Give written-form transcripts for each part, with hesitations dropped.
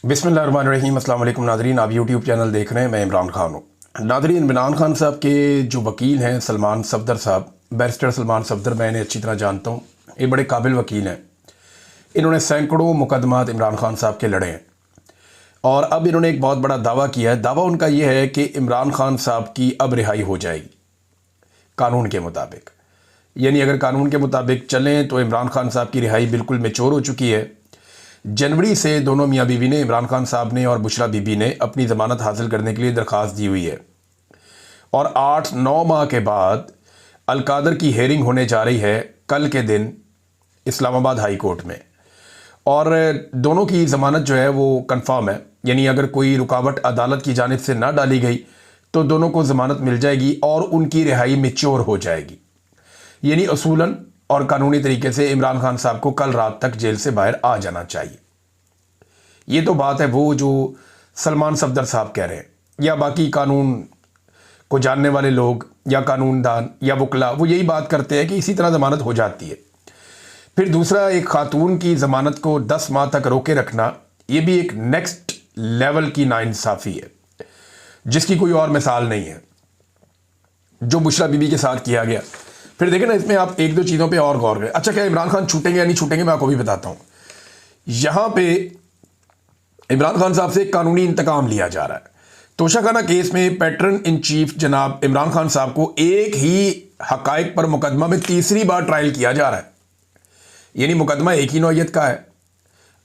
बिस्मिल्लाहिर्रहमानिर्रहीम। अस्सलाम वालेकुम नाज़रीन, आप यूट्यूब चैनल देख रहे हैं। मैं इमरान खान हूँ। नाज़रीन, इमरान खान साहब के जो वकील हैं सलमान सफदर साहब, बैरिस्टर सलमान सफदर, मैं इन्हें अच्छी तरह जानता हूँ। ये बड़े काबिल वकील हैं। इन्होंने सैकड़ों मुकदमात इमरान खान साहब के लड़े हैं और अब इन्होंने एक बहुत बड़ा दावा किया है। दावा उनका ये है कि इमरान खान साहब की अब रिहाई हो जाएगी कानून के मुताबिक। यानी अगर कानून के मुताबिक चलें तो इमरान खान साहब की रिहाई बिल्कुल मैच्योर हो चुकी है। जनवरी से दोनों मियाँ बीवी ने, इमरान खान साहब ने और बुशरा बीबी ने, अपनी ज़मानत हासिल करने के लिए दरख्वास्त दी हुई है और 8-9 माह के बाद अलकादर की हेयरिंग होने जा रही है कल के दिन इस्लामाबाद हाई कोर्ट में। और दोनों की ज़मानत जो है वो कंफर्म है। यानी अगर कोई रुकावट अदालत की जानिब से ना डाली गई तो दोनों को ज़मानत मिल जाएगी और उनकी रिहाई मैच्योर हो जाएगी। यानी असूलन और कानूनी तरीके से इमरान खान साहब को कल रात तक जेल से बाहर आ जाना चाहिए। ये तो बात है वो जो सलमान सफदर साहब कह रहे हैं, या बाकी कानून को जानने वाले लोग या कानूनदान या वकला वो यही बात करते हैं कि इसी तरह ज़मानत हो जाती है। फिर दूसरा, एक खातून की ज़मानत को 10 माह तक रोके रखना, ये भी एक नेक्स्ट लेवल की नाइंसाफ़ी है जिसकी कोई और मिसाल नहीं है, जो बुशरा बीबी के साथ किया गया। फिर देखें ना, इसमें आप एक दो चीज़ों पे और गौर करें। अच्छा, क्या इमरान खान छूटेंगे या नहीं छूटेंगे, मैं आपको भी बताता हूँ। यहाँ पे इमरान खान साहब से एक कानूनी इंतकाम लिया जा रहा है। तोशाखाना केस में पैटर्न इन चीफ जनाब इमरान खान साहब को एक ही हकायक पर मुकदमा में तीसरी बार ट्रायल किया जा रहा है। यानी मुकदमा एक ही नौयत का है,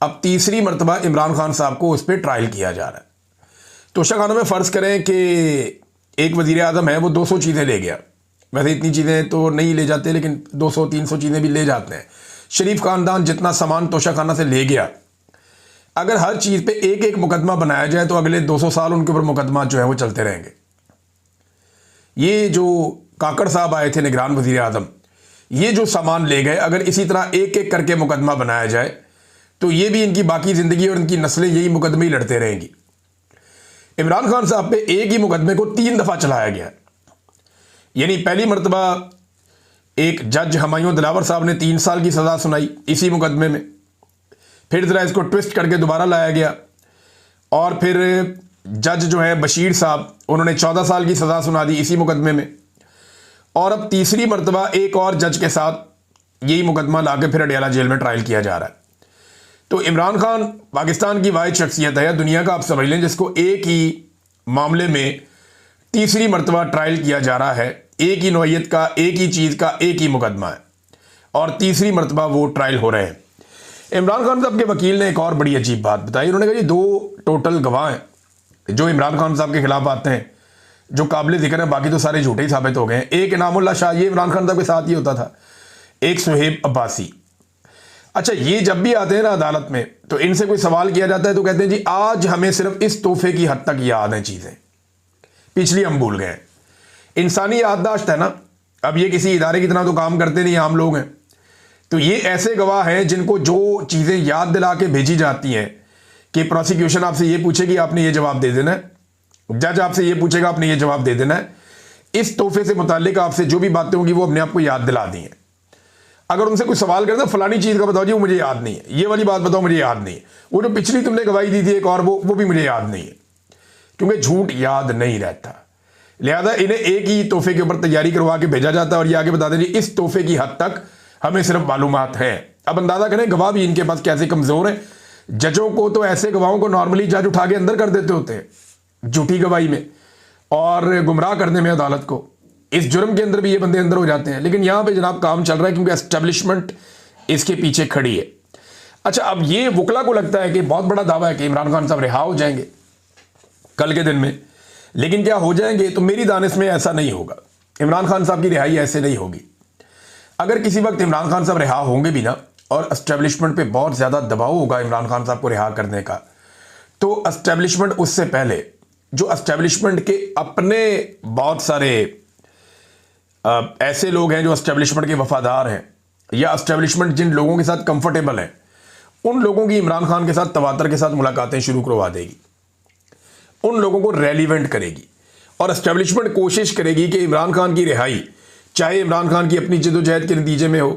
अब तीसरी मरतबा इमरान खान साहब को उस पर ट्रायल किया जा रहा है। तोशाखाना में फ़र्ज़ करें कि एक वज़ीर आज़म है, वो 200 चीज़ें ले गया। वैसे इतनी चीज़ें तो नहीं ले जाते, लेकिन 200-300 चीज़ें भी ले जाते हैं। शरीफ ख़ानदान जितना सामान तोशाखाना से ले गया, अगर हर चीज़ पे एक एक मुकदमा बनाया जाए तो अगले 200 साल उनके ऊपर मुकदमा जो है वो चलते रहेंगे। ये जो काकड़ साहब आए थे निगरान वज़ीर आज़म, ये जो सामान ले गए, अगर इसी तरह एक एक करके मुकदमा बनाया जाए तो ये भी इनकी बाकी ज़िंदगी और इनकी नस्लें यही मुकदमे ही लड़ते रहेंगी। इमरान खान साहब पे एक ही मुकदमे को 3 दफ़ा चलाया गया। यानी पहली मरतबा एक जज हमायूं दिलावर साहब ने 3 साल की सज़ा सुनाई इसी मुकदमे में, फिर ज़रा इसको ट्विस्ट करके दोबारा लाया गया और फिर जज जो है बशीर साहब, उन्होंने 14 साल की सज़ा सुना दी इसी मुकदमे में। और अब तीसरी मरतबा एक और जज के साथ यही मुकदमा ला के फिर अडयाला जेल में ट्रायल किया जा रहा है। तो इमरान खान पाकिस्तान की वाहिद शख्सियत है, दुनिया का आप समझ लें, जिसको एक ही मामले में तीसरी मरतबा ट्रायल किया जा रहा है। एक ही नौयत का, एक ही चीज़ का, एक ही मुकदमा है और तीसरी मरतबा वो ट्रायल हो रहे हैं। इमरान खान साहब के वकील ने एक और बड़ी अजीब बात बताई। उन्होंने कहा, ये 2 टोटल गवाह हैं जो इमरान खान साहब के खिलाफ आते हैं, जो काबिल ज़िक्र है, बाकी तो सारे झूठे ही साबित हो गए हैं। एक इनामुल्लाह शाह, ये इमरान खान साहब के साथ ही होता था। एक सुहेब अब्बासी। अच्छा, ये जब भी आते हैं ना अदालत में तो इनसे कोई सवाल किया जाता है तो कहते हैं जी आज हमें सिर्फ इस तोहफे की हद तक याद हैं चीज़ें, पिछली हम भूल गए। इंसानी याददाश्त है ना, अब ये किसी इदारे की तरह तो काम करते नहीं, आम लोग हैं। तो ये ऐसे गवाह हैं जिनको जो चीज़ें याद दिला के भेजी जाती हैं कि प्रोसिक्यूशन आपसे ये पूछेगी, आपने ये जवाब दे देना है, जज आपसे ये पूछेगा, आपने ये जवाब दे देना है, इस तोहफे से मुताल्लिक आपसे जो भी बातें होंगी वो अपने आप को याद दिला दी हैं। अगर उनसे कोई सवाल करता फलानी चीज़ का बताओ जी, वो मुझे याद नहीं है, ये वाली बात बताओ, मुझे याद नहीं है, वो जो पिछली तुमने गवाही दी थी एक और, वो भी मुझे याद नहीं है, क्योंकि झूठ याद नहीं रहता। लिहाजा इन्हें एक ही तोहफे के ऊपर तैयारी करवा के भेजा जाता है और ये आगे बता दें इस तोहफे की हद तक हमें सिर्फ मालूमात है। अब अंदाजा करें गवाह भी इनके पास कैसे कमज़ोर हैं। जजों को तो ऐसे गवाहों को नॉर्मली जज उठा के अंदर कर देते होते हैं झूठी गवाही में और गुमराह करने में अदालत को। इस जुर्म के अंदर भी ये बंदे अंदर हो जाते हैं, लेकिन यहाँ पे जनाब काम चल रहा है क्योंकि एस्टेब्लिशमेंट इसके पीछे खड़ी है। अच्छा, अब ये वकला को लगता है कि बहुत बड़ा दावा है कि इमरान खान साहब रिहा हो जाएंगे कल के दिन में, लेकिन क्या हो जाएंगे? तो मेरी दानिश में ऐसा नहीं होगा। इमरान खान साहब की रिहाई ऐसे नहीं होगी। अगर किसी वक्त इमरान खान साहब रिहा होंगे भी ना और एस्टेब्लिशमेंट पे बहुत ज़्यादा दबाव होगा इमरान खान साहब को रिहा करने का, तो एस्टेब्लिशमेंट उससे पहले जो एस्टेब्लिशमेंट के अपने बहुत सारे ऐसे लोग हैं जो एस्टेब्लिशमेंट के वफादार हैं या एस्टेब्लिशमेंट जिन लोगों के साथ कंफर्टेबल है, उन लोगों की इमरान खान के साथ तवातर के साथ मुलाकातें शुरू करवा देगी, उन लोगों को रेलिवेंट करेगी और एस्टेब्लिशमेंट कोशिश करेगी कि इमरान खान की रिहाई, चाहे इमरान खान की अपनी जदोजहद के नतीजे में हो,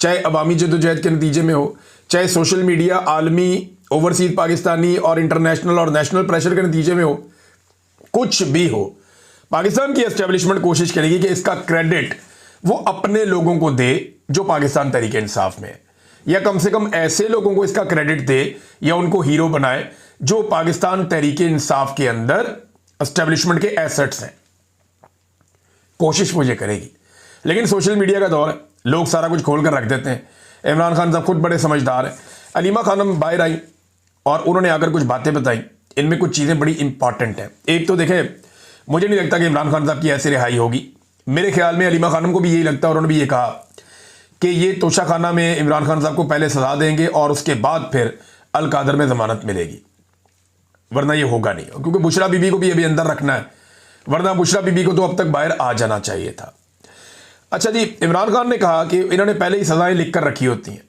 चाहे अवामी जदोजहद के नतीजे में हो, चाहे सोशल मीडिया, आलमी ओवरसीज पाकिस्तानी और इंटरनेशनल और नेशनल प्रेशर के नतीजे में हो, कुछ भी हो, पाकिस्तान की एस्टेब्लिशमेंट कोशिश करेगी कि इसका क्रेडिट वो अपने लोगों को दे जो पाकिस्तान तहरीक इंसाफ में है, या कम से कम ऐसे लोगों को इसका क्रेडिट दे या उनको हीरो बनाए जो पाकिस्तान तहरीक इंसाफ के अंदर एस्टेब्लिशमेंट के एसेट्स हैं। कोशिश मुझे करेगी, लेकिन सोशल मीडिया का दौर है, लोग सारा कुछ खोल कर रख देते हैं। इमरान खान साहब खुद बड़े समझदार हैं। अलीमा खानम बाहर आई और उन्होंने आकर कुछ बातें बताई, इनमें कुछ चीज़ें बड़ी इंपॉर्टेंट हैं। एक तो देखें, मुझे नहीं लगता कि इमरान खान साहब की ऐसी रिहाई होगी। मेरे ख्याल में अलीमा खानम को भी यही लगता है, और उन्होंने भी ये कहा कि ये तोशा खाना में इमरान खान साहब को पहले सजा देंगे और उसके बाद फिर अल कादर में ज़मानत मिलेगी, वरना ये होगा नहीं। क्योंकि बुशरा बीबी को भी अभी अंदर रखना है, वरना बुशरा बीबी को तो अब तक बाहर आ जाना चाहिए था। अच्छा जी, इमरान खान ने कहा कि इन्होंने पहले ही सज़ाएं लिख कर रखी होती हैं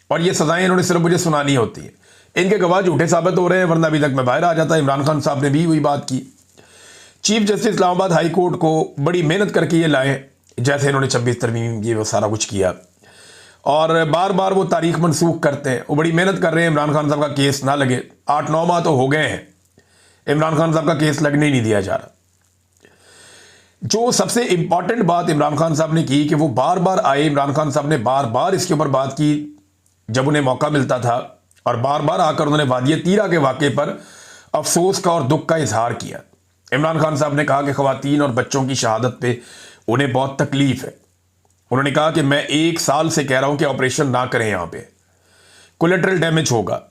और ये सज़ाएं इन्होंने सिर्फ मुझे सुनानी होती हैं। इनके गवाह झूठे साबित हो रहे हैं, वरना अभी तक मैं बाहर आ जाता। इमरान खान साहब ने भी वही बात की। Chief justice Islamabad high court को बड़ी मेहनत करके ये लाए, जैसे इन्होंने 26 तरमीम ये वो सारा कुछ किया, और बार बार वो तारीख मनसूख करते हैं। वो बड़ी मेहनत कर रहे हैं इमरान खान साहब का केस ना लगे। 8-9 माह तो हो गए हैं, इमरान खान साहब का केस लगने ही नहीं दिया जा रहा। जो सबसे इंपॉर्टेंट बात इमरान खान साहब ने की कि वो बार बार आए, इमरान खान साहब ने बार बार इसके ऊपर बात की जब उन्हें मौका मिलता था, और बार बार आकर उन्होंने वादिय तीरा के वाक़े पर अफसोस का और दुख का इजहार किया। इमरान खान साहब ने कहा कि ख़वातीन और बच्चों की शहादत पे उन्हें बहुत तकलीफ़ है। उन्होंने कहा कि मैं 1 साल से कह रहा हूं कि ऑपरेशन ना करें, यहाँ पे कोलेटरल डैमेज होगा,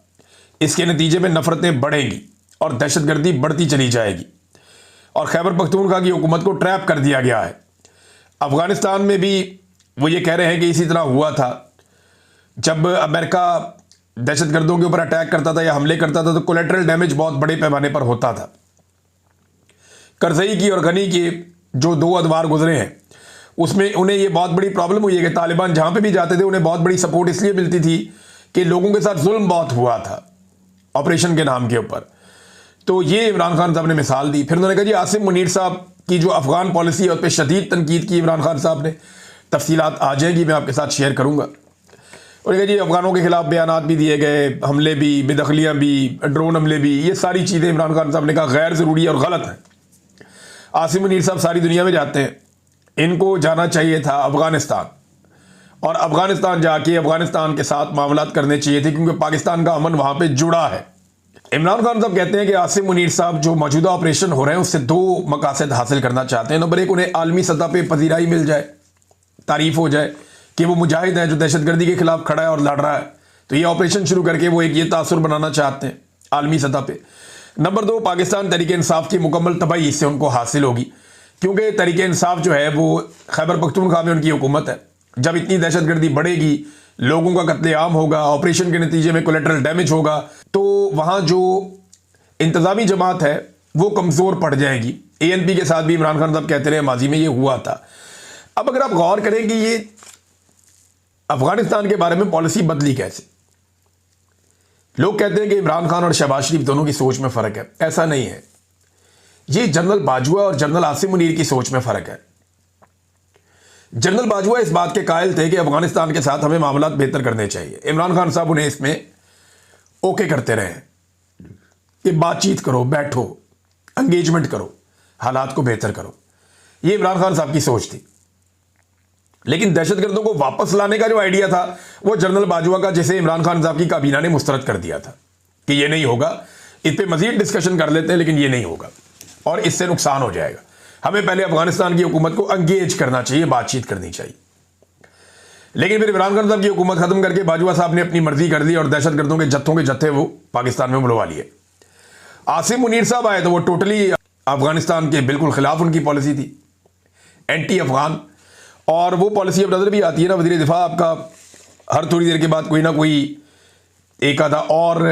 इसके नतीजे में नफरतें बढ़ेंगी और दहशतगर्दी बढ़ती चली जाएगी, और खैबर पख्तूनख्वा की हुकूमत को ट्रैप कर दिया गया है। अफगानिस्तान में भी वो ये कह रहे हैं कि इसी तरह हुआ था, जब अमेरिका दहशतगर्दों के ऊपर अटैक करता था या हमले करता था तो कोलेटरल डैमेज बहुत बड़े पैमाने पर होता था। करज़ई की और गनी के जो 2 अदवार गुजरे हैं, उसमें उन्हें ये बहुत बड़ी प्रॉब्लम हुई है कि तालिबान जहाँ पे भी जाते थे उन्हें बहुत बड़ी सपोर्ट इसलिए मिलती थी कि लोगों के साथ जुल्म बहुत हुआ था ऑपरेशन के नाम के ऊपर। तो ये इमरान खान साहब ने मिसाल दी। फिर उन्होंने कहा जी आसिम मुनीर साहब की जो अफगान पॉलिसी है उस पर शदीद तनकीद की इमरान खान साहब ने। तफसीलात आ जाएंगी, मैं आपके साथ शेयर करूँगा। और कहा जी अफगानों के खिलाफ बयानात भी दिए गए, हमले भी, बेदखलियाँ भी, ड्रोन हमले भी, ये सारी चीज़ें इमरान खान साहब ने कहा गैर ज़रूरी और गलत हैं। आसिम मुनीर साहब सारी दुनिया में जाते हैं, इनको जाना चाहिए था अफगानिस्तान, और अफगानिस्तान जाके अफगानिस्तान के साथ मामलात करने चाहिए थे, क्योंकि पाकिस्तान का अमन वहाँ पे जुड़ा है। इमरान खान साहब कहते हैं कि आसिम मुनीर साहब जो मौजूदा ऑपरेशन हो रहे हैं उससे 2 मकासद हासिल करना चाहते हैं। नंबर 1, उन्हें आलमी सतह पे पजीराई मिल जाए, तारीफ हो जाए कि वो मुजाहिद है जो दहशतगर्दी के खिलाफ खड़ा है और लड़ रहा है। तो ये ऑपरेशन शुरू करके वो एक ये तासुर बनाना चाहते हैं आलमी सतह पे। नंबर 2, पाकिस्तान तहरीक इंसाफ की मुकम्मल तबाही इससे उनको हासिल होगी, क्योंकि तहरीक इंसाफ जो है वो खैबर पख्तूनख्वा में उनकी हुकूमत है। जब इतनी दहशतगर्दी बढ़ेगी, लोगों का कत्लेआम होगा, ऑपरेशन के नतीजे में कोलेटरल डैमेज होगा, तो वहाँ जो इंतज़ामी जमात है वो कमज़ोर पड़ जाएगी। ANP के साथ भी इमरान खान साहब कहते रहे माजी में ये हुआ था। अब अगर आप गौर करें कि ये अफगानिस्तान के बारे में पॉलिसी बदली कैसे, लोग कहते हैं कि इमरान खान और शहबाज शरीफ दोनों की सोच में फ़र्क है। ऐसा नहीं है, ये जनरल बाजवा और जनरल आसिम मुनीर की सोच में फ़र्क है। जनरल बाजवा इस बात के कायल थे कि अफगानिस्तान के साथ हमें मामलात बेहतर करने चाहिए। इमरान खान साहब उन्हें इसमें ओके करते रहे कि बातचीत करो, बैठो, एंगेजमेंट करो, हालात को बेहतर करो। ये इमरान खान साहब की सोच थी। लेकिन दहशतगर्दों को वापस लाने का जो आइडिया था वो जनरल बाजवा का, जिसे इमरान खान साहब की काबीना ने मुस्तरद कर दिया था कि ये नहीं होगा, इस पर मजीद डिस्कशन कर लेते हैं लेकिन ये नहीं होगा और इससे नुकसान हो जाएगा। हमें पहले अफगानिस्तान की हुकूमत को एंगेज करना चाहिए, बातचीत करनी चाहिए। लेकिन फिर इमरान खान साहब की हुकूमत खत्म करके बाजवा साहब ने अपनी मर्जी कर दी और दहशतगर्दों के जत्थों के जत्थे वो पाकिस्तान में बुलवा लिए। आसिम मुनीर साहब आए तो वो टोटली अफगानिस्तान के बिल्कुल खिलाफ उनकी पॉलिसी थी, एंटी अफगान। और वो पॉलिसी अब नजर भी आती है ना, वज़ीर दिफा आपका हर थोड़ी देर के बाद कोई ना कोई एक आधा और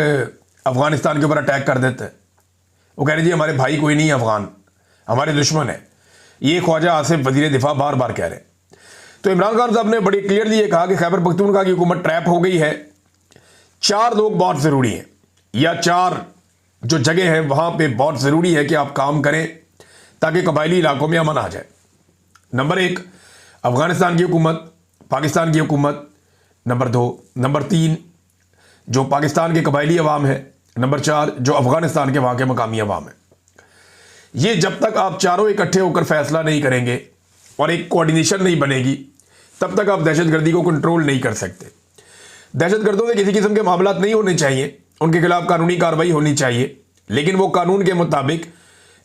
अफगानिस्तान के ऊपर अटैक कर देता है। वो कह रहे जी हमारे भाई कोई नहीं है अफगान, हमारे दुश्मन है। ये ख्वाजा आसिफ वज़ीर दिफा बार बार कह रहे हैं। तो इमरान खान साहब ने बड़ी क्लियरली ये कहा कि खैबर पख्तूनख्वा की हुकूमत ट्रैप हो गई है। 4 लोग बहुत ज़रूरी हैं, या 4 जो जगह है वहाँ पे बहुत ज़रूरी है कि आप काम करें ताकि कबायली इलाकों में अमन आ जाए। नंबर 1 अफ़गानिस्तान की हुकूमत, पाकिस्तान की हुकूमत। नंबर 2, नंबर 3 जो पाकिस्तान के कबायली अवाम है, नंबर 4 जो अफगानिस्तान के वहाँ के मकामी अवाम है। ये जब तक आप चारों इकट्ठे होकर फैसला नहीं करेंगे और एक कोऑर्डिनेशन नहीं बनेगी, तब तक आप दहशतगर्दी को कंट्रोल नहीं कर सकते। दहशतगर्दों से किसी किस्म के मामलात नहीं होने चाहिए, उनके खिलाफ कानूनी कार्रवाई होनी चाहिए, लेकिन वो कानून के मुताबिक,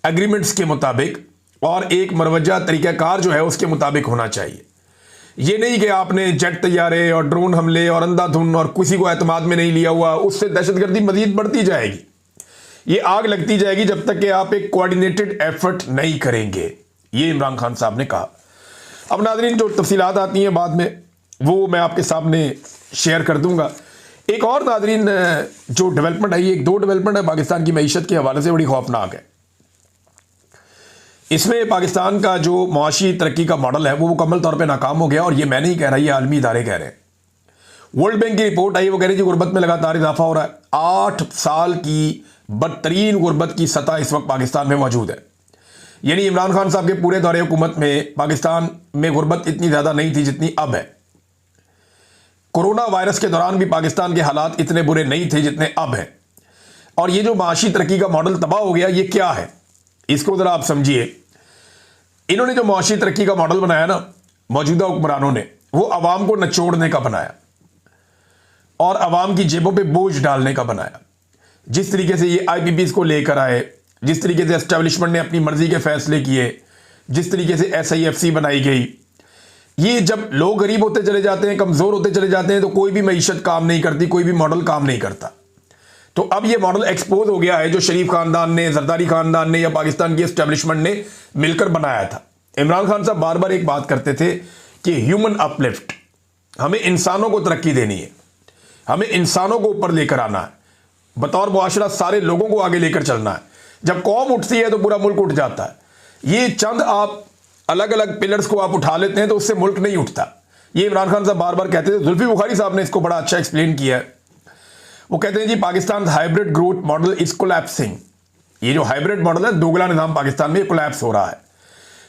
एग्रीमेंट्स के मुताबिक और एक मरवजा तरीक़ाकार जो है उसके मुताबिक होना चाहिए। ये नहीं कि आपने जेट तैयारे और ड्रोन हमले और अंधाधुन और किसी को एतमाद में नहीं लिया हुआ, उससे दहशतगर्दी मजीद बढ़ती जाएगी, ये आग लगती जाएगी जब तक कि आप एक कोऑर्डिनेटेड एफर्ट नहीं करेंगे। ये इमरान खान साहब ने कहा। अब नाज़रीन, जो तफसीलात आती हैं बाद में वो मैं आपके सामने शेयर कर दूंगा। एक और नाज़रीन जो डेवलपमेंट है, ये 2 डेवलपमेंट है पाकिस्तान की मईशत के हवाले से बड़ी खौफनाक है। इसमें पाकिस्तान का जो मुआशी तरक्की का मॉडल है वो मुकम्मल तौर पे नाकाम हो गया, और ये मैं नहीं कह रहा, ये आलमी इदारे कह रहे हैं। वर्ल्ड बैंक की रिपोर्ट आई, वो कह रही थी गुर्बत में लगातार इजाफा हो रहा है। 8 साल की बदतरीन गुर्बत की सतह इस वक्त पाकिस्तान में मौजूद है। यानी इमरान खान साहब के पूरे दौरे हुकूमत में पाकिस्तान में गुर्बत इतनी ज़्यादा नहीं थी जितनी अब है। कोरोना वायरस के दौरान भी पाकिस्तान के हालात इतने बुरे नहीं थे जितने अब हैं। और ये जो माशी तरक्की का मॉडल तबाह हो गया, ये क्या है, इसको ज़रा आप समझिए। इन्होंने जो मुआशी तरक्की का मॉडल बनाया ना, मौजूदा हुक्मरानों ने, वो अवाम को नचोड़ने का बनाया और अवाम की जेबों पे बोझ डालने का बनाया। जिस तरीके से ये IPPs को लेकर आए, जिस तरीके से एस्टेब्लिशमेंट ने अपनी मर्जी के फैसले किए, जिस तरीके से SIFC बनाई गई, ये जब लोग गरीब होते चले जाते हैं, कमज़ोर होते चले जाते हैं, तो कोई भी मईशत काम नहीं करती, कोई भी मॉडल काम नहीं करता। तो अब ये मॉडल एक्सपोज हो गया है जो शरीफ खानदान ने, जरदारी खानदान ने या पाकिस्तान की एस्टेब्लिशमेंट ने मिलकर बनाया था। इमरान खान साहब बार बार एक बात करते थे कि ह्यूमन अपलिफ्ट, हमें इंसानों को तरक्की देनी है, हमें इंसानों को ऊपर लेकर आना है, बतौर मुआशरा सारे लोगों को आगे लेकर चलना है। जब कौम उठती है तो पूरा मुल्क उठ जाता है। ये चंद आप अलग अलग पिलर्स को आप उठा लेते हैं तो उससे मुल्क नहीं उठता। ये इमरान खान साहब बार बार कहते थे। जुल्फी बुखारी साहब ने इसको बड़ा अच्छा एक्सप्लेन किया है। वो कहते हैं जी, Pakistan hybrid growth model is collapsing. ये जो हाइब्रिड मॉडल है, दोगला निज़ाम पाकिस्तान में कोलैप्स हो रहा है।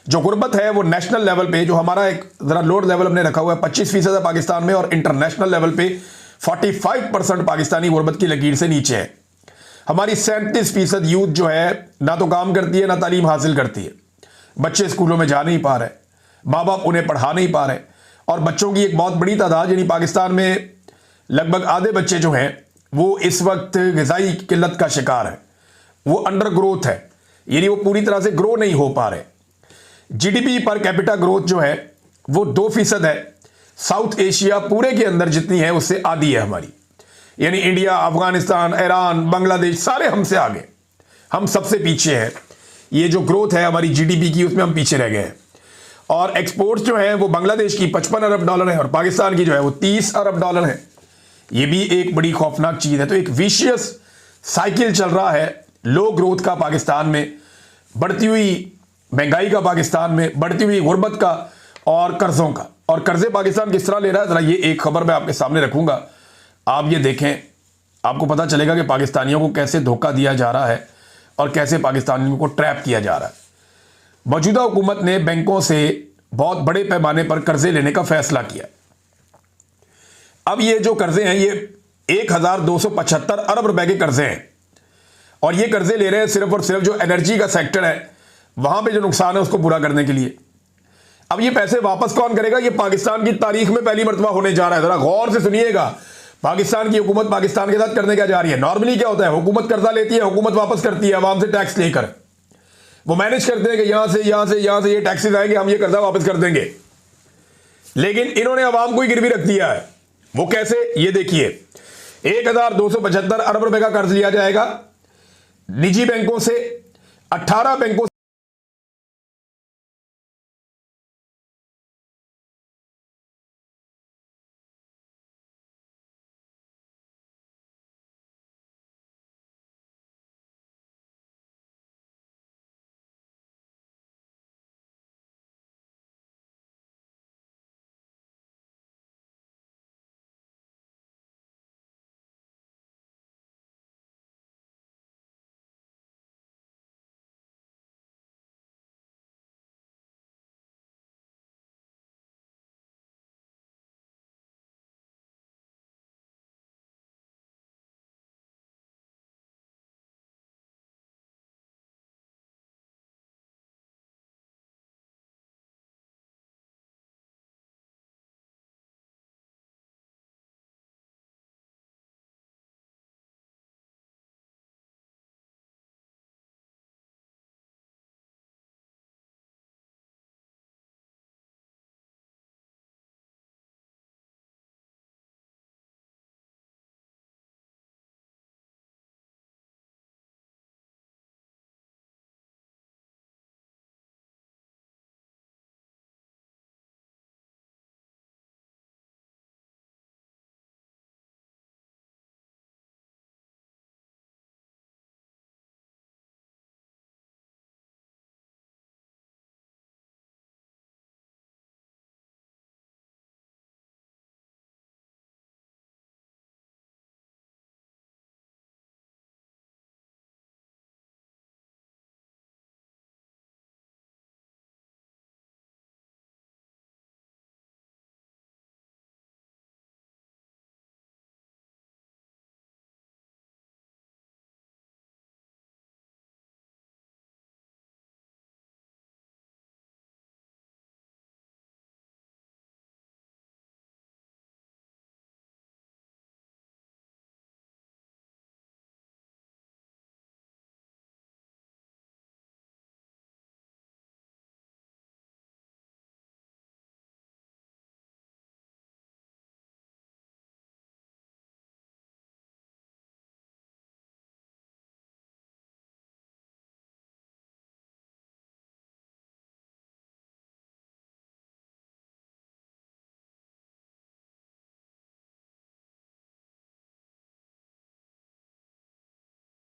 जो गुर्बत है वो नेशनल लेवल पे, जो हमारा एक ज़रा लोड लेवल हमने रखा हुआ है 25% है पाकिस्तान में, और इंटरनेशनल लेवल पे 45% पाकिस्तानी गुर्बत की लकीर से नीचे है। हमारी 37% यूथ जो है ना तो काम करती है ना तालीम हासिल करती है। बच्चे स्कूलों में जा नहीं पा रहे, माँ बाप उन्हें पढ़ा नहीं पा रहे, और बच्चों की एक बहुत बड़ी तादाद, यानी पाकिस्तान में लगभग आधे बच्चे जो हैं वो इस वक्त ग़िज़ाई किल्लत का शिकार है, वो अंडर ग्रोथ है, यानी वो पूरी तरह से ग्रो नहीं हो पा रहे। GDP पर कैपिटा ग्रोथ जो है वो 2% है। साउथ एशिया पूरे के अंदर जितनी है उससे आधी है हमारी, यानी इंडिया, अफगानिस्तान, ईरान, बांग्लादेश सारे हमसे आगे, हम सबसे पीछे हैं। ये जो ग्रोथ है हमारी GDP की, उसमें हम पीछे रह गए हैं। और एक्सपोर्ट्स जो हैं वो बांग्लादेश की $55 अरब है और पाकिस्तान की जो है वो $30 अरब है। ये भी एक बड़ी खौफनाक चीज़ है। तो एक विशियस साइकिल चल रहा है लो ग्रोथ का पाकिस्तान में, बढ़ती हुई महंगाई का पाकिस्तान में, बढ़ती हुई गुर्बत का और कर्ज़ों का। और कर्ज़े पाकिस्तान किस तरह ले रहा है, ज़रा ये एक खबर मैं आपके सामने रखूँगा, आप ये देखें, आपको पता चलेगा कि पाकिस्तानियों को कैसे धोखा दिया जा रहा है और कैसे पाकिस्तानियों को ट्रैप किया जा रहा है। मौजूदा हुकूमत ने बैंकों से बहुत बड़े पैमाने पर कर्ज़े लेने का फैसला किया। अब ये जो कर्ज़े हैं ये 1275 अरब रुपए के कर्ज़े हैं, और ये कर्ज़े ले रहे हैं सिर्फ और सिर्फ जो एनर्जी का सेक्टर है वहाँ पे जो नुकसान है उसको पूरा करने के लिए। अब ये पैसे वापस कौन करेगा, ये पाकिस्तान की तारीख में पहली मरतबा होने जा रहा है। ज़रा गौर से सुनिएगा, पाकिस्तान की हुकूमत पाकिस्तान के साथ करने क्या जा रही है। नॉर्मली क्या होता है, हुकूमत कर्जा लेती है, हुकूमत वापस करती है आवाम से टैक्स लेकर, वो मैनेज करते हैं कि यहां से ये टैक्सेस आएंगे, हम ये कर्जा वापस कर देंगे। लेकिन इन्होंने आवाम को ही गिरवी रख दिया है। वो कैसे, ये देखिए, 1275 अरब रुपए का कर्ज लिया जाएगा निजी बैंकों से, 18 बैंकों